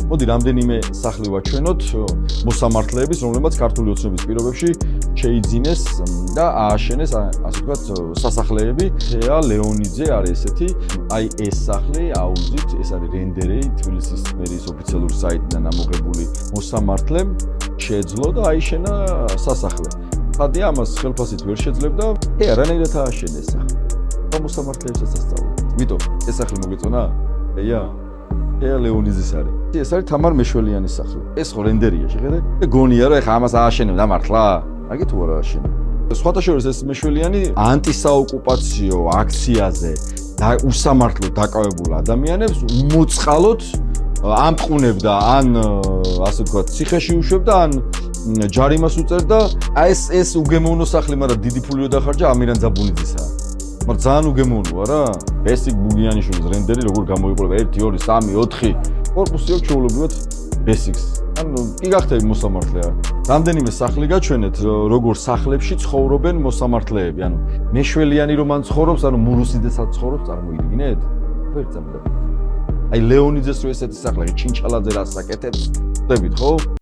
მოდი რამდენიმე სახლი ვაჩვენოთ მოსამართლეების, რომლებმაც ქართული ოცნების პირობებში შეიძინეს და ააშენეს, ასე ვთქვათ, სასახლეები. თეა ლეონიძე არის ესეთი, აი ეს სახლი აუზით, ეს არის რენდერი, თბილისის მერის ოფიციალური საიტიდან ამოღებული მოსამართლემ შეეძლო და აიშენა სასახლე. ხადია ამას ხელფასით ვერ შეძლებდა. რანაირად ააშენეს სახლი? მოსამართლეებსაც ასწავლეთ. ვიტო, ეს სახლი მოგეწონა? თეა ლეონიძის არის. ეს არის თამარ მეშველიანის სახლი. ეს ხო რენდერია, შეხედე? გონია რომ ეხა ამას ააშენებ და მართლა? აგი თუ არა ააშენებ. სხვათა შორის ეს მეშველიანი ანტისაოკუპაციო აქციაზე და უსამართლოდ დაკავებულ ადამიანებს უმოწყალოდ ამყუნებდა, ან ასე ვთქვათ, ციხეში უშვებდა, ან ჯარიმას უწერდა. ეს უგემოვნო სახლი, მაგრამ დიდი ფული დახარჯა ამირან ძაბუნიძისაა. მაგრამ ძალიან უგემოვნოა რა. ბესიკ ბუგიანიშვილის რენდერი როგორ გამოიყურება 1 2 3 4 კორპუსი აქვს ჩაულებრივად ბესიკს. ანუ კი გახდები მოსამართლე. რამდენიმე სახლი გაჩვენეთ, როგორ სახლებში ცხოვრობენ მოსამართლეები. ანუ მეშველიანი რომ ან ცხოვრობს, ანუ მურუსიძესაც ცხოვრობს, წარმოიდგინეთ? ვერ წამდა. აი ლეონიძეს რო ესეთი სახლა, ჩინჩალაძე რას აკეთებს? ხდებით ხო?